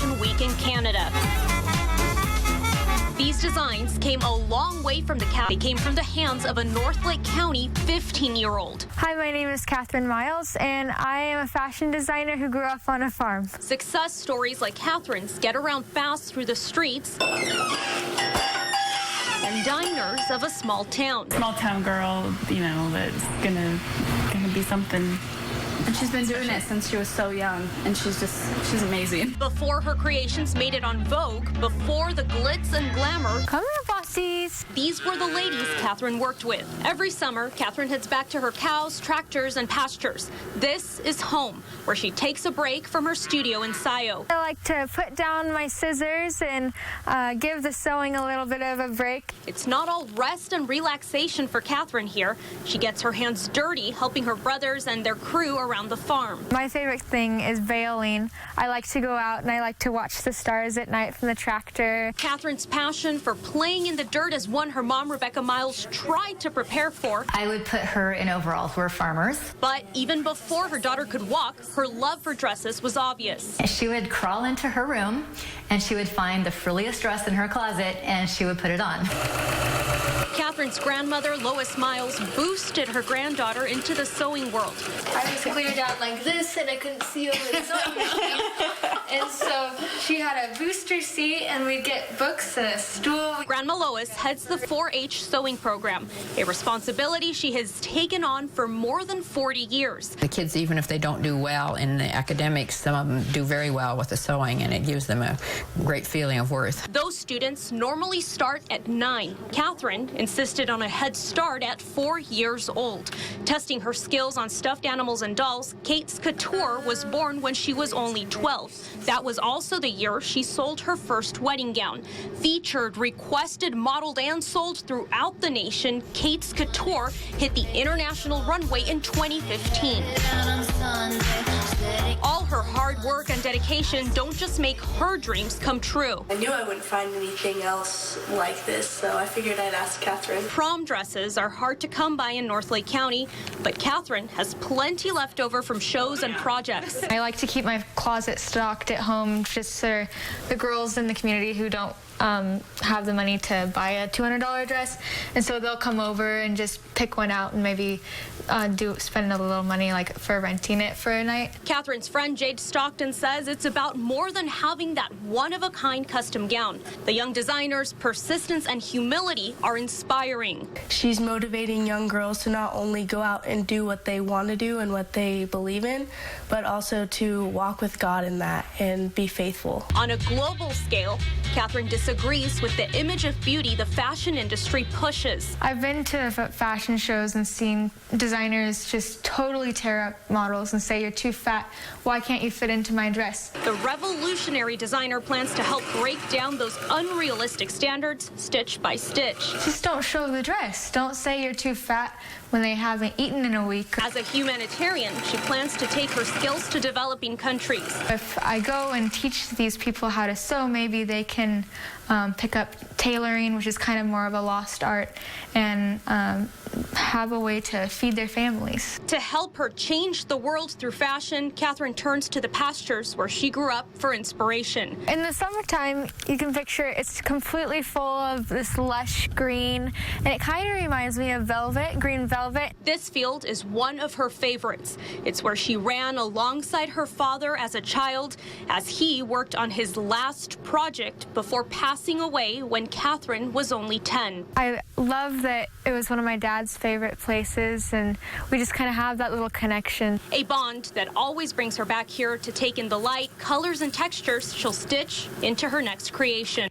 Fashion Week in Canada. These designs came a long way from They came from the hands of a North Lake County 15-year-old. Hi, my name is Catherine Miles, and I am a fashion designer who grew up on a farm. Success stories like Catherine's get around fast through the streets and diners of a small town. Small town girl, you know, that's gonna be something. And she's been doing it since she was so young, and she's amazing. Before her creations made it on Vogue, before the glitz and glamour, Come here, bossies. these were the ladies Catherine worked with. Every summer, Catherine heads back to her cows, tractors, and pastures. This is home, where she takes a break from her studio in Scio. I like to put down my scissors and give the sewing a little bit of a break. It's not all rest and relaxation for Catherine here. She gets her hands dirty, helping her brothers and their crew around the farm. My favorite thing is bailing. I like to go out and I like to watch the stars at night from the tractor. Catherine's passion for playing in the dirt is one her mom, Rebecca Miles, tried to prepare for. I would put her in overalls. We're farmers. But even before her daughter could walk, her love for dresses was obvious. She would crawl into her room and she would find the frilliest dress in her closet and she would put it on. Catherine's grandmother, Lois Miles, boosted her granddaughter into the sewing world. I was cleared out like this and I couldn't see over the sewing machine. And so she had a booster seat and we'd get books and a stool. Grandma Lois heads the 4-H sewing program, a responsibility she has taken on for more than 40 years. The kids, even if they don't do well in the academics, some of them do very well with the sewing, and it gives them a great feeling of worth. Those students normally start at 9. Catherine insisted on a head start at 4 years old. Testing her skills on stuffed animals and dolls, Kate's Couture was born when she was only 12. That was also the year she sold her first wedding gown. Featured, requested, modeled, and sold throughout the nation, Kate's Couture hit the international runway in 2015. All her hard work and dedication don't just make her dreams come true. I knew I wouldn't find anything else like this, so I figured I'd ask Catherine. Prom dresses are hard to come by in North Lake County, but Catherine has plenty left over from shows and projects. I like to keep my closet stocked at home just for the girls in the community who don't have the money to buy a $200 dress, and so they'll come over and just pick one out and maybe spend a little money like for renting it for a night. Catherine's friend Jade Stockton says it's about more than having that one-of-a-kind custom gown. The young designer's persistence and humility are inspiring. She's motivating young girls to not only go out and do what they want to do and what they believe in, but also to walk with God in that and be faithful. On a global scale, Catherine disagrees with the image of beauty the fashion industry pushes. I've been to fashion shows and seen designers just totally tear up models and say, "You're too fat. Why can't you fit into my dress?" The revolutionary designer plans to help break down those unrealistic standards stitch by stitch. Just don't show the dress. Don't say you're too fat when they haven't eaten in a week. As a humanitarian, she plans to take her skills to developing countries. If I go and teach these people how to sew, maybe they can pick up tailoring, which is kind of more of a lost art, and have a way to feed their families. To help her change the world through fashion, Catherine turns to the pastures where she grew up for inspiration. In the summertime, you can picture it's completely full of this lush green, and it kind of reminds me of velvet, green velvet. This field is one of her favorites. It's where she ran alongside her father as a child, as he worked on his last project before passing away when Catherine was only 10. I love that it was one of my dad's favorite places, and we just kind of have that little connection. A bond that always brings her back here to take in the light, colors, and textures she'll stitch into her next creation.